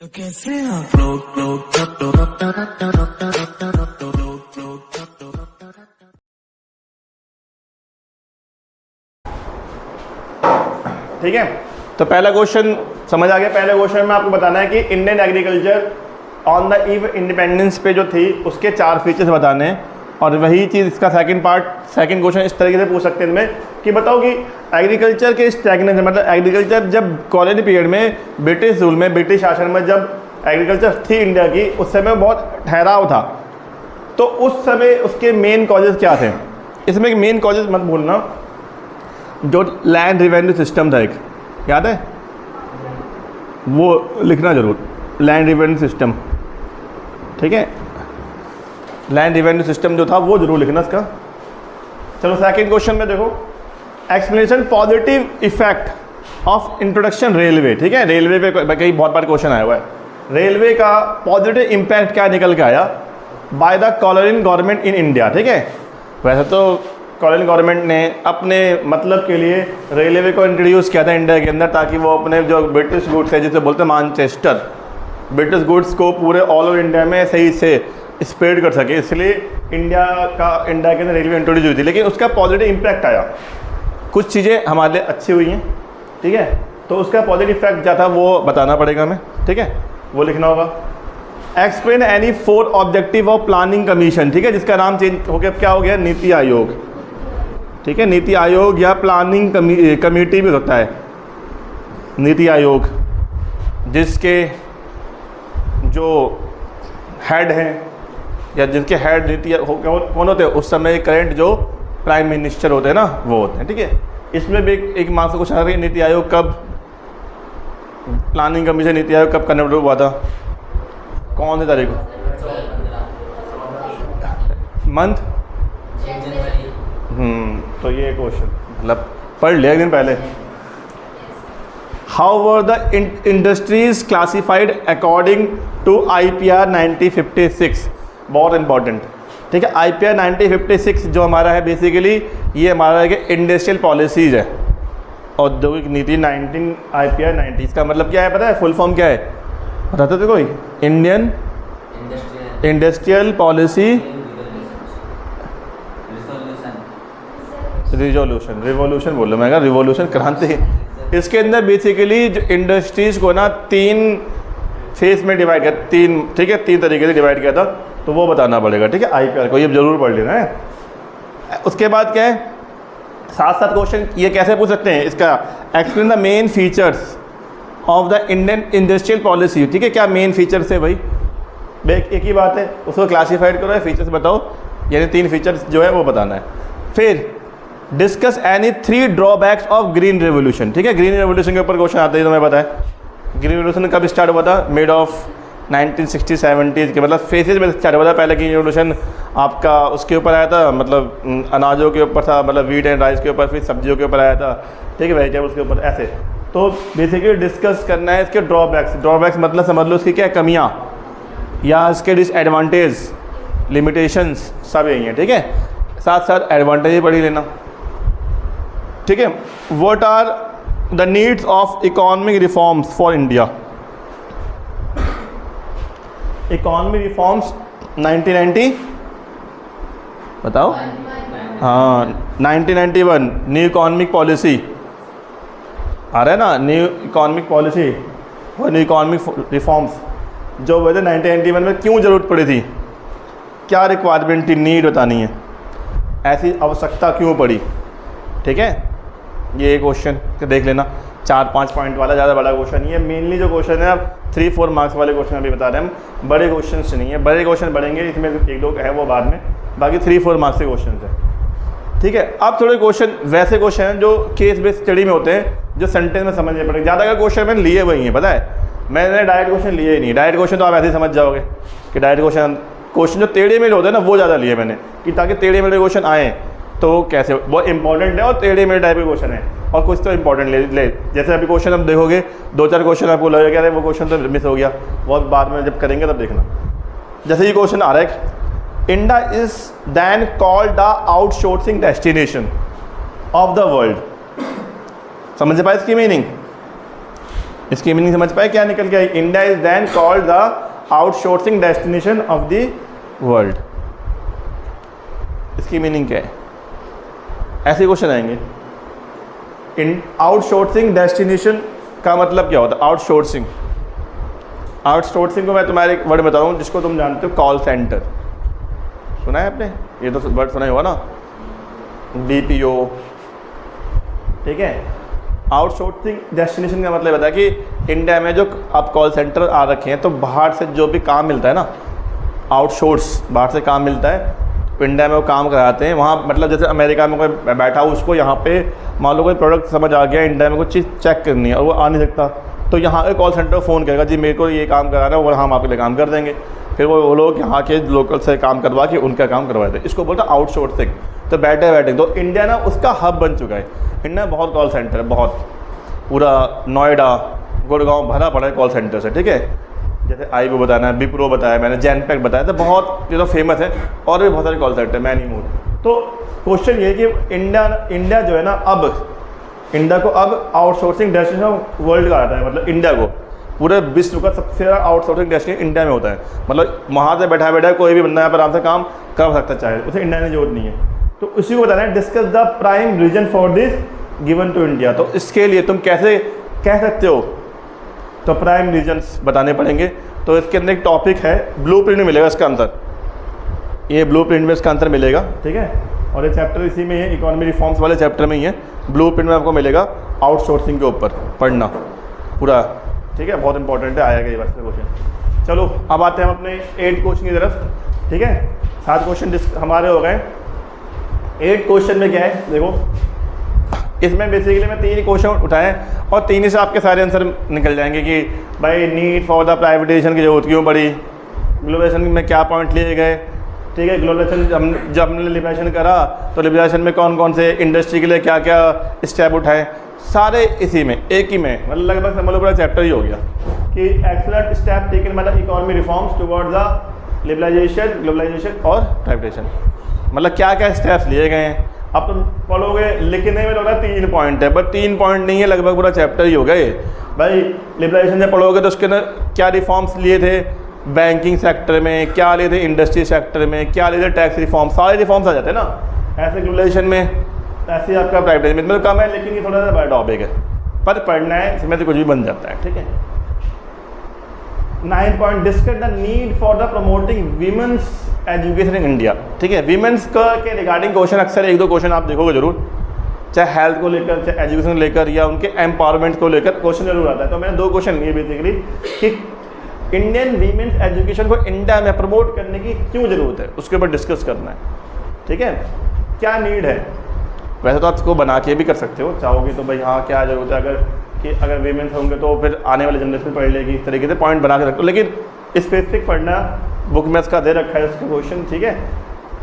तो कैसे आप ठीक है। तो पहला क्वेश्चन समझ आ गया। पहले क्वेश्चन में आपको बताना है कि Indian agriculture on the eve independence पे जो थी उसके 4 फीचर्स बताने हैं। और वही चीज़ इसका सेकंड क्वेश्चन इस तरीके से पूछ सकते हैं इनमें कि बताओ कि एग्रीकल्चर के स्टैग्नेशन मतलब एग्रीकल्चर जब कॉलोनी पीरियड में ब्रिटिश रूल में ब्रिटिश शासन में जब एग्रीकल्चर थी इंडिया की उस समय बहुत ठहराव था, तो उस समय उसके मेन कॉजेज़ क्या थे। इसमें मेन कॉजेज़ मत भूलना, जो लैंड रिवेन्यू सिस्टम था एक, याद है वो लिखना जरूर, लैंड रिवेन्यू सिस्टम। ठीक है, लैंड रिवेन्यू सिस्टम जो था वो जरूर लिखना इसका। चलो सेकंड क्वेश्चन में देखो, explanation positive effect of introduction railway. ठीक है, रेलवे पे कई बहुत बार क्वेश्चन आया हुआ है, रेलवे का पॉजिटिव इम्पैक्ट क्या निकल के आया by the colonial government in India. ठीक है, वैसे तो कॉलोनियल गवर्नमेंट ने अपने मतलब के लिए रेलवे को इंट्रोड्यूस किया था इंडिया के अंदर, ताकि वो अपने जो ब्रिटिश गुड्स है जिसे बोलते हैं मानचेस्टर, ब्रिटिश गुड्स को पूरे ऑल ओवर इंडिया में सही से स्प्रेड कर सके, इसलिए इंडिया के अंदर रेलवे इंट्रोड्यूस हुई थी। लेकिन उसका पॉजिटिव इम्पैक्ट आया, कुछ चीज़ें हमारे लिए अच्छी हुई हैं। ठीक है, तो उसका पॉजिटिव इफेक्ट क्या था वो बताना पड़ेगा हमें। ठीक है, वो लिखना होगा। Explain any 4 objective of planning commission. ठीक है, जिसका नाम चेंज हो गया, क्या हो गया, नीति आयोग। ठीक है, नीति आयोग या प्लानिंग कमेटी भी होता है नीति आयोग, जिसके जो हेड हैं या जिनके हेड नीति कौन होते हैं उस समय करंट जो प्राइम मिनिस्टर होते हैं ना, वो होते हैं। ठीक है, इसमें भी एक मार्क्स क्वेश्चन आ रहा है, नीति आयोग कब, प्लानिंग कमीशन नीति आयोग कब कन्वर्ट हुआ था, कौन सी तारीख को, मंथ। तो ये क्वेश्चन मतलब पढ़ लिया एक दिन पहले। How were the industries classified according to IPR 1956, बहुत इंपॉर्टेंट। ठीक है, IPR 1956 जो हमारा है बेसिकली ये हमारा इंडस्ट्रियल पॉलिसीज़ है, औद्योगिक नीति 19 IPR 90। इसका मतलब क्या है पता है, फुल फॉर्म क्या है बताते थे कोई, इंडियन इंडस्ट्रियल पॉलिसी रिवॉल्यूशन बोल लो, मैं रिवॉल्यूशन क्रांति। इसके अंदर बेसिकली जो इंडस्ट्रीज़ को ना 3 फेज में डिवाइड किया, 3, ठीक है, 3 तरीके से डिवाइड किया था, तो वो बताना पड़ेगा। ठीक है, IPR को ये जरूर पढ़ लेना है। उसके बाद क्या है, साथ साथ क्वेश्चन ये कैसे पूछ सकते हैं इसका, explain the main features of the Indian industrial policy. ठीक है, क्या मेन फीचर्स है भाई, एक ही बात है, उसको क्लासीफाइड करो, फीचर्स बताओ, यानी 3 फीचर्स जो है वो बताना है। फिर discuss any 3 drawbacks of green revolution. ठीक है, ग्रीन रेवोल्यूशन के ऊपर क्वेश्चन आते हैं, तो मैं बताया ग्रीन रेवोल्यूशन कब स्टार्ट हुआ था, मिड ऑफ 1960-70 के मतलब फेजेज में स्टार्ट हुआ था। पहले ग्रीन रेवोल्यूशन आपका उसके ऊपर आया था, मतलब अनाजों के ऊपर था, मतलब वीट एंड राइस के ऊपर, फिर सब्जियों के ऊपर आया था। ठीक है, वेजिटेबल्स के ऊपर, ऐसे। तो बेसिकली डिस्कस करना है इसके ड्रॉबैक्स मतलब समझ लो उसकी क्या कमियाँ या इसके डिसएडवांटेज, लिमिटेशंस सब यही हैं। ठीक है, साथ साथ एडवांटेज ही पढ़ी लेना। ठीक है, what are the needs of economic reforms for India. Economic reforms 1990 बताओ, हाँ 1991 न्यू इकोनॉमिक पॉलिसी आ रहा है ना, न्यू इकोनॉमिक पॉलिसी और न्यू इकोनॉमिक रिफॉर्म्स जो वजह 1991 में क्यों ज़रूरत पड़ी थी, क्या रिक्वायरमेंट थी, नीड बतानी है, ऐसी आवश्यकता क्यों पड़ी। ठीक है, ये क्वेश्चन देख लेना, 4-5 पॉइंट वाला, ज़्यादा बड़ा क्वेश्चन नहीं है। मेनली जो क्वेश्चन है आप 3-4 मार्क्स वाले क्वेश्चन अभी बता रहे हैं हम, बड़े क्वेश्चन नहीं है, बड़े क्वेश्चन बढ़ेंगे, इसमें 1-2 है वो बाद में, बाकी 3-4 मार्क्स के क्वेश्चन है। ठीक है, अब थोड़े क्वेश्चन वैसे क्वेश्चन हैं जो केस बेस्ड स्टडी में होते हैं, जो सेंटेंस में समझने पड़ेंगे। ज़्यादा का क्वेश्चन मैंने लिए वही हैं, पता है, मैंने डायरेक्ट क्वेश्चन लिए ही नहीं। डायरेक्ट क्वेश्चन तो आप ऐसे ही समझ जाओगे कि डायरेक्ट क्वेश्चन जो टेढ़े मेढ़े होते हैं ना वो ज़्यादा लिए मैंने, कि ताकि टेढ़े मेढ़े क्वेश्चन आएँ तो कैसे, बहुत इंपॉर्टेंट है और टेढ़े मेढ़े टाइप के क्वेश्चन है, और कुछ तो इंपॉर्टेंट ले जैसे अभी क्वेश्चन हम देखोगे 2-4 क्वेश्चन आपको लगेगा अरे वो क्वेश्चन तो मिस हो गया, बहुत बाद में जब करेंगे तब देखना। जैसे ये क्वेश्चन आ रहा है, India is then called the outsourcing destination of the world. समझ पाए इसकी मीनिंग, इसकी मीनिंग समझ पाए क्या निकल के आई? India is then called the outsourcing destination of the world. इसकी मीनिंग क्या है? ऐसे क्वेश्चन आएंगे। इन आउटसोर्सिंग डेस्टिनेशन का मतलब क्या होता है? आउटसोर्सिंग, आउटसोर्सिंग को मैं तुम्हारे एक वर्ड बताऊँ जिसको तुम जानते हो, कॉल सेंटर। सुना है आपने? ये तो वर्ड सुना ही होगा ना, BPO, ठीक है। आउटसोर्सिंग डेस्टिनेशन का मतलब होता है कि इंडिया में जो आप कॉल सेंटर आ रखे हैं, तो बाहर से जो भी काम मिलता है ना, आउटसोर्स, बाहर से काम मिलता है, इंडिया में वो काम कराते हैं वहाँ। मतलब जैसे अमेरिका में कोई बैठा हो, उसको यहाँ पे मान लो कोई प्रोडक्ट समझ आ गया, इंडिया में कुछ चीज़ चेक करनी है और वो आ नहीं सकता, तो यहाँ के कॉल सेंटर फ़ोन करेगा, जी मेरे को ये काम कराना है, और हम आपके लिए काम कर देंगे। फिर वो लोग यहाँ के लोकल से काम करवा के उनका काम करवा देते, इसको बोलते हैं आउटसोर्सिंग। तो बैठे बैठे तो इंडिया ना उसका हब बन चुका है। इंडिया में बहुत कॉल सेंटर है, बहुत, पूरा नोएडा, गुड़गांव भरा पड़ा है कॉल सेंटर से, ठीक है। जैसे आईबो बताना है, विप्रो बताया मैंने, जेनपैक बताया, तो बहुत ये तो फेमस है, और भी बहुत सारे कॉल सेंटर, मैनी मोर। तो क्वेश्चन ये कि इंडिया जो है ना, अब इंडिया को अब आउटसोर्सिंग डेस्टिनेशन वर्ल्ड का आता है। मतलब इंडिया को पूरे विश्व का सबसे ज़्यादा आउटसोर्सिंग डेस्टिनेशन इंडिया में होता है। मतलब वहाँ से बैठा बैठा कोई भी बंदा यहाँ पर आराम से काम कर सकता चाहे, उसे इंडिया में जरूरत नहीं है। तो इसी को बताना है, discuss the prime reason for this given to India. तो इसके लिए तुम कैसे कह सकते हो? तो प्राइम रीजन्स बताने पड़ेंगे। तो इसके अंदर एक टॉपिक है, ब्लूप्रिंट में मिलेगा इसका आंसर, ये ब्लूप्रिंट में इसका आंसर मिलेगा, ठीक है। और ये चैप्टर इसी में है, इकोनॉमी रिफॉर्म्स वाले चैप्टर में ही है। ब्लूप्रिंट में आपको मिलेगा आउटसोर्सिंग के ऊपर पढ़ना पूरा, ठीक है। बहुत इंपॉर्टेंट है, आएगा ये बस क्वेश्चन। चलो अब आते हैं हम अपने 8 क्वेश्चन की तरफ, ठीक है। 7 क्वेश्चन हमारे हो गए। 8 क्वेश्चन में क्या है देखो, इसमें बेसिकली मैं 3 क्वेश्चन उठाए और 3 ही से आपके सारे आंसर निकल जाएंगे कि भाई नीड फॉर द प्राइवेटाइजेशन की जरूरत क्यों पड़ी, ग्लोबलाइजेशन में क्या पॉइंट लिए गए, ठीक है। ग्लोबलाइजेशन जब हमने लिबरेशन करा तो लिबरेशन में कौन कौन से इंडस्ट्री के लिए क्या क्या स्टेप उठाए, सारे इसी में, एक ही में, मतलब लगभग समझ लो पूरा चैप्टर ही हो गया कि excellent step taken by the economy reforms toward the liberalization, globalization और प्राइवेटाइजेशन। मतलब क्या क्या स्टेप्स लिए गए हैं। अब तुम पढ़ोगे, लिखने में लगा 3 पॉइंट है, बट 3 पॉइंट नहीं है, लगभग पूरा चैप्टर ही हो गए भाई। लिबरलाइजेशन से पढ़ोगे तो उसके अंदर क्या रिफॉर्म्स लिए थे बैंकिंग सेक्टर में, क्या लिए थे इंडस्ट्री सेक्टर में, क्या लिए थे टैक्स रिफॉर्म, सारे रिफॉर्म्स आ जाते हैं ना। ऐसे ग्लोबलाइजेशन में, ऐसे आपका प्राइवेटाइजेशन में कम है, लेकिन ये थोड़ा सा बड़ा टॉपिक है, पर पढ़ना है, इसमें तो कुछ भी बन जाता है, ठीक है। 9 point, discuss the need for the promoting women's education in India, ठीक है। वीमेंस के रिगार्डिंग क्वेश्चन अक्सर 1-2 क्वेश्चन आप देखोगे जरूर, चाहे हेल्थ को लेकर, चाहे एजुकेशन को लेकर, या उनके एम्पावरमेंट को लेकर क्वेश्चन जरूर आता है। तो मैंने 2 क्वेश्चन लिए बेसिकली कि इंडियन वीमेंस एजुकेशन को इंडिया में प्रमोट करने की क्यों ज़रूरत है, उसके ऊपर डिस्कस करना है, ठीक है। क्या नीड है, वैसे तो आप इसको बना के भी कर सकते हो चाहोगे तो, भाई हाँ क्या ज़रूरत है, अगर वीमेंस होंगे तो फिर आने वाले जनरेशन पढ़ लेगी, इस तरीके से पॉइंट बना के रखते हो। लेकिन स्पेसिफिक पढ़ना, बुक में इसका दे रखा है उसका क्वेश्चन, ठीक है।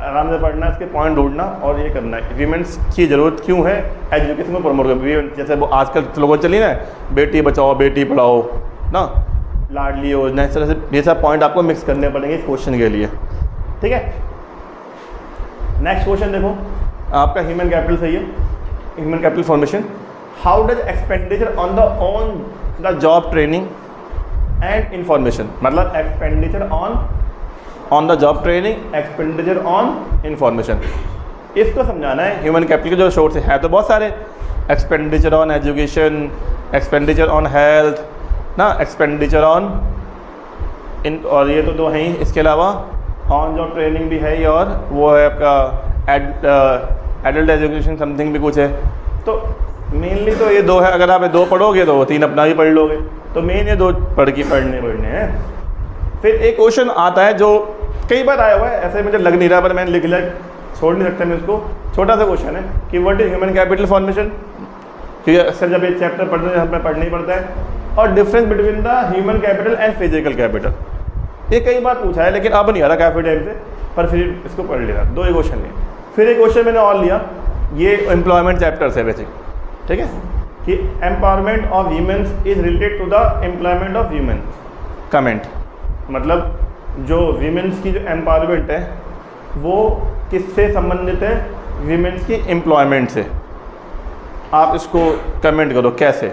आराम से पढ़ना, इसके पॉइंट ढूंढना और ये करना है। वीमेंस की ज़रूरत क्यों है एजुकेशन को प्रमोट करना, जैसे वो आजकल लोगों चली ना, बेटी बचाओ बेटी पढ़ाओ ना, लाडली योजना, इस तरह से ये सब पॉइंट आपको मिक्स करने पड़ेंगे इस क्वेश्चन के लिए, ठीक है। नेक्स्ट क्वेश्चन देखो, आपका ह्यूमन कैपिटल सही है, human capital formation. How does expenditure on the job training and information, मतलब expenditure on the job training, expenditure on information, इसको समझाना है। ह्यूमन कैपिटल के जो सोर्स है तो बहुत सारे, expenditure on education, expenditure on health ना, एक्सपेंडिचर ऑन इन, और ये तो 2 हैं ही, इसके अलावा ऑन जॉब ट्रेनिंग भी है ही, और वो है आपका एडल्ट एजुकेशन समथिंग भी कुछ है। तो मेनली तो ये 2 है, अगर आप ये 2 पढ़ोगे तो 3 अपना भी पढ़ लोगे, तो मेन ये 2 पढ़ने हैं। फिर एक क्वेश्चन आता है जो कई बार आया हुआ है, ऐसे मुझे लग नहीं रहा पर मैंने लिख लिया, छोड़ नहीं सकता मैं इसको। छोटा सा क्वेश्चन है कि what is human capital formation, क्योंकि अक्सर जब एक चैप्टर पढ़ते हैं हमें पढ़ना ही पड़ता है। और difference between the human capital and physical capital, ये कई बार पूछा है लेकिन अब नहीं आ रहा काफ़ी टाइम से, पर फिर इसको पढ़ लिया। 2 ही क्वेश्चन लिए। फिर एक क्वेश्चन मैंने और लिया, ये एम्प्लॉयमेंट चैप्टर से बेसिक, ठीक है, कि empowerment of womens is related to the employment of women. Comment, मतलब जो वीमेंस की जो एम्पावरमेंट है वो किससे संबंधित है, वीमेंस की एम्प्लॉयमेंट से। आप इसको कमेंट करो कैसे,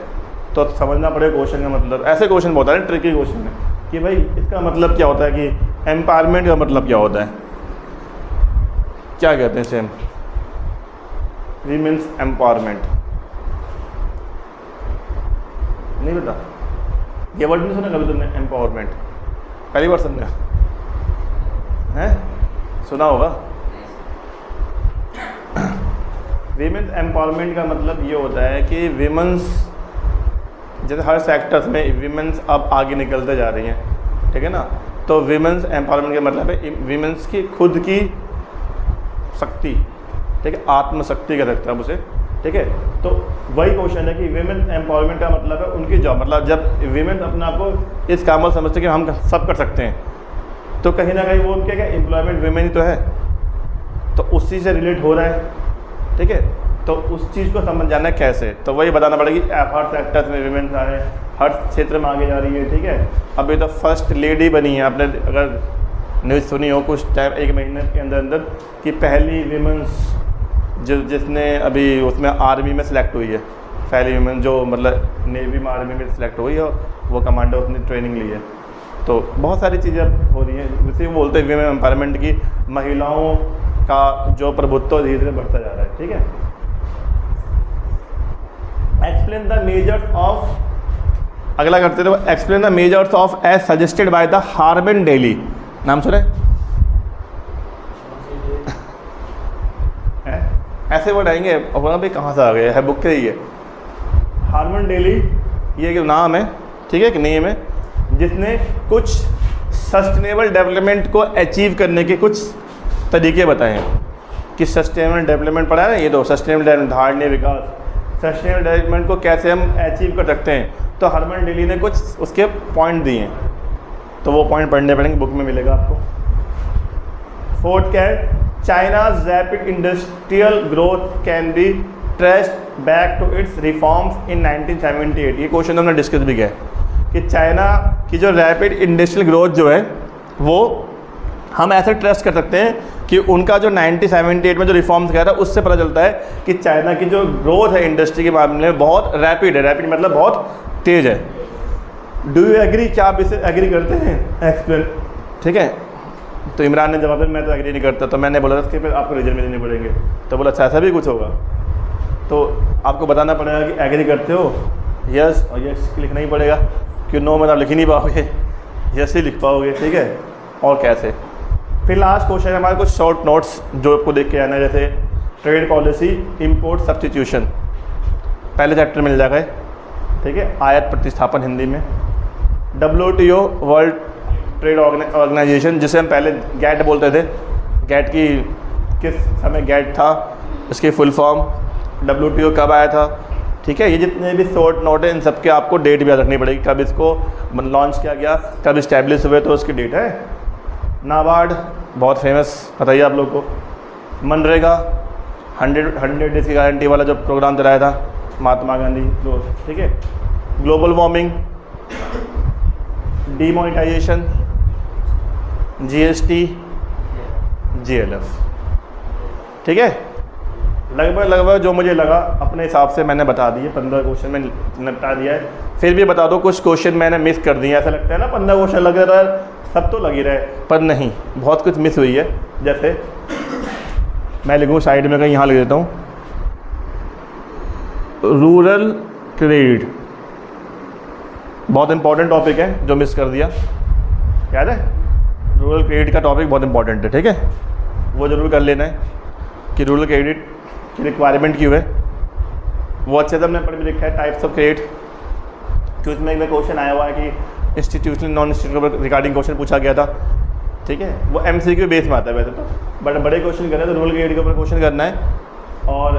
तो समझना पड़ेगा क्वेश्चन का मतलब। ऐसे क्वेश्चन बहुत है ट्रिकी क्वेश्चन है कि भाई इसका मतलब क्या होता है, कि एम्पावरमेंट का मतलब क्या होता है, क्या कहते हैं सेम वीमेंस एम्पावरमेंट, नहीं पता, ये वर्ड नहीं सुना कभी तुमने एम्पावरमेंट, पहली बार सुनने हैं, सुना होगा। वीमेंस एम्पावरमेंट का मतलब ये होता है कि वीमेंस, जैसे हर सेक्टर्स में वीमेंस अब आगे निकलते जा रही हैं, ठीक है ना, तो वीमेंस एम्पावरमेंट का मतलब है वीमेंस की खुद की शक्ति, ठीक है, आत्मशक्ति कह सकते हैं उसे, ठीक है। तो वही क्वेश्चन है कि वीमेन एम्पावरमेंट का मतलब है उनकी जॉब, मतलब जब वीमेन अपने आप को इस कामल समझते कि हम सब कर सकते हैं, तो कहीं ना कहीं वो उनके क्या एम्प्लॉयमेंट वीमेन ही तो है, तो उसी से रिलेट हो रहा है, ठीक है। तो उस चीज़ को समझ जाना है कैसे, तो वही बताना पड़ेगा कि हर सेक्टर में वीमेन आ रहे हैं, हर क्षेत्र में आगे जा रही है, ठीक है। अभी तो फर्स्ट लेडी बनी है, आपने अगर न्यूज़ सुनी हो कुछ टाइम, 1 महीने के अंदर अंदर, कि पहली वीमेंस जिसने अभी उसमें आर्मी में सेलेक्ट हुई है, पहली वीमेन जो मतलब नेवी में आर्मी में सेलेक्ट हुई है, और वो कमांडो उसने ट्रेनिंग ली है। तो बहुत सारी चीज़ें हो रही हैं, इसे बोलते हैं वीमेन एम्पावरमेंट की, महिलाओं का जो प्रभुत्व धीरे धीरे बढ़ता जा रहा है, ठीक है। एक्सप्लेन द मेजर्स ऑफ, अगला करते थे, explain the measures of as suggested by the Herman Daly, नाम सुने? ऐसे वर्ड आएंगे और भाई कहाँ से आ गए, है बुक के ही है। हार्मन डेली ये एक नाम है, ठीक है, एक नेम है, जिसने कुछ सस्टेनेबल डेवलपमेंट को अचीव करने के कुछ तरीके बताए हैं। कि सस्टेनेबल डेवलपमेंट पढ़ा है ना, ये दो सस्टेनेबल डेवलपमेंट, धारणीय विकास, सस्टेनेबल डेवलपमेंट को कैसे हम अचीव कर सकते हैं, तो हार्मन डेली ने कुछ उसके पॉइंट दिए हैं, तो वो पॉइंट पढ़ने पड़ेंगे, बुक में मिलेगा आपको। फोर्थ क्या है, China's rapid industrial growth can be traced back to its reforms in 1978। ये क्वेश्चन हमने डिस्कस भी किया है कि चाइना की जो रैपिड इंडस्ट्रियल ग्रोथ जो है वो हम ऐसे ट्रेस्ट कर सकते हैं कि उनका जो 1978 में जो रिफॉर्म्स किया था उससे पता चलता है कि चाइना की जो ग्रोथ है इंडस्ट्री के मामले में बहुत रैपिड है, रैपिड मतलब बहुत तेज़ है। डू यू एग्री, क्या आप इसे एग्री करते हैं? एक्सप्लेन, ठीक है। तो इमरान ने जवाब दिया मैं तो एग्री नहीं करता, तो मैंने बोला था कि फिर आपको रिजल्ट में देने पड़ेंगे, तो बोला अच्छा ऐसा भी कुछ होगा, तो आपको बताना पड़ेगा कि एग्री करते हो, यस, और यस लिखना ही पड़ेगा, कि नो में आप लिख ही नहीं पाओगे, यस ही लिख पाओगे, ठीक है, और कैसे। फिर लास्ट क्वेश्चन है हमारे कुछ शॉर्ट नोट्स जो आपको देख के आना है, जैसे ट्रेड पॉलिसी, इंपोर्ट सब्स्टिट्यूशन, पहले चैप्टर मिल जाएगा, ठीक है, आयात प्रतिस्थापन हिंदी में, WTO वर्ल्ड ट्रेड ऑर्गेनाइजेशन, जिसे हम पहले गैट बोलते थे, गैट की किस समय गैट था, इसकी फुल फॉर्म, WTO कब आया था, ठीक है। ये जितने भी शॉर्ट नोट हैं इन सब के आपको डेट भी याद रखनी पड़ेगी, कब इसको लॉन्च किया गया, कब इस्टेब्लिश हुए, तो उसकी डेट है। नाबार्ड बहुत फेमस, बताइए आप लोग को। मनरेगा 100 डेज़ की गारंटी वाला जो प्रोग्राम चलाया था महात्मा गांधी, जो, ठीक है। Global warming, demonetization, GST, GLF, ठीक है। लगभग जो मुझे लगा अपने हिसाब से मैंने बता दिए, 15 क्वेश्चन में निपटा दिया है। फिर भी बता दो कुछ क्वेश्चन मैंने मिस कर दिए, ऐसा लगता है ना 15 क्वेश्चन लग रहा है सब तो लग ही रहे, पर नहीं, बहुत कुछ मिस हुई है। जैसे मैं लिखूँ साइड में कहीं, यहाँ लिख देता हूँ, रूरल क्रेडिट, बहुत इंपॉर्टेंट टॉपिक है जो मिस कर दिया, याद है? रूरल क्रेडिट का टॉपिक बहुत इंपॉर्टेंट है, ठीक है, वो ज़रूर कर लेना है कि रूरल क्रेडिट की रिक्वायरमेंट क्यों है, वो अच्छे से हमने पढ़ भी लिखा है। टाइप्स ऑफ क्रेडिट, कि उसमें एक क्वेश्चन आया हुआ है कि institutional non institutional regarding question पूछा गया था, ठीक है, वो MCQ बेस में आता है वैसे तो, बट बड़े क्वेश्चन कर रहे हैं तो रूरल क्रेडिट के ऊपर क्वेश्चन करना है, और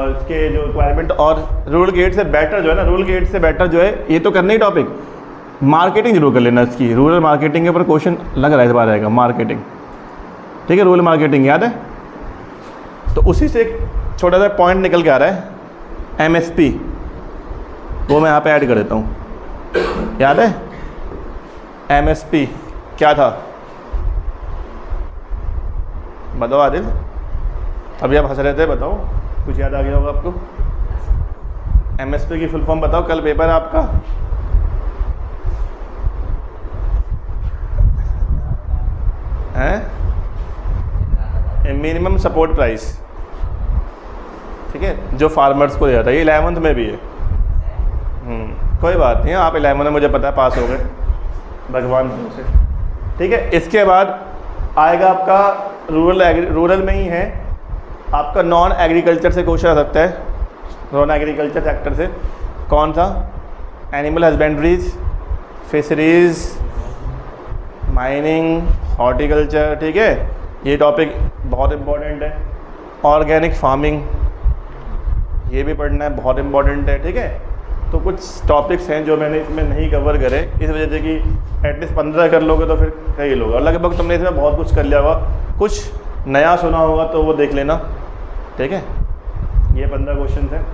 इसके जो रिक्वायरमेंट, और रूरल क्रेडिट से बेटर जो है ना, रूरल क्रेडिट से बेटर जो है, ये तो करना ही टॉपिक, मार्केटिंग जरूर कर लेना इसकी, रूरल मार्केटिंग के ऊपर क्वेश्चन लग रहा है इस बार आएगा, मार्केटिंग, ठीक है, रूरल मार्केटिंग याद है। तो उसी से एक छोटा सा पॉइंट निकल के आ रहा है MSP, वो मैं यहाँ पे ऐड कर देता हूँ, याद है MSP क्या था, बताओ आदिल, अभी आप हंस रहे थे, बताओ कुछ याद आ गया होगा आपको। एमएसपी की फुल फॉर्म बताओ, कल पेपर है आपका। हैं? मिनिमम सपोर्ट प्राइस, ठीक है, जो फार्मर्स को दिया था। ये 11th में भी है। कोई बात नहीं है, आप 11 में मुझे पता है पास हो गए भगवान से, ठीक है। इसके बाद आएगा आपका रूरल में ही है आपका नॉन एग्रीकल्चर से क्वेश्चन आ सकता है, नॉन एग्रीकल्चर सेक्टर से। कौन सा? एनिमल हस्बेंड्रीज, फिशरीज, माइनिंग, हॉर्टिकल्चर, ठीक है, ये टॉपिक बहुत इम्पोर्टेंट है। ऑर्गेनिक फार्मिंग, ये भी पढ़ना है, बहुत इम्पोर्टेंट है, ठीक है। तो कुछ टॉपिक्स हैं जो मैंने इसमें नहीं कवर करे, इस वजह से कि एटलीस्ट 15 कर लोगे तो फिर कई लोग, और लगभग तुमने इसमें बहुत कुछ कर लिया होगा, कुछ नया सुना होगा तो वो देख लेना, ठीक है। ये 15 क्वेश्चन हैं।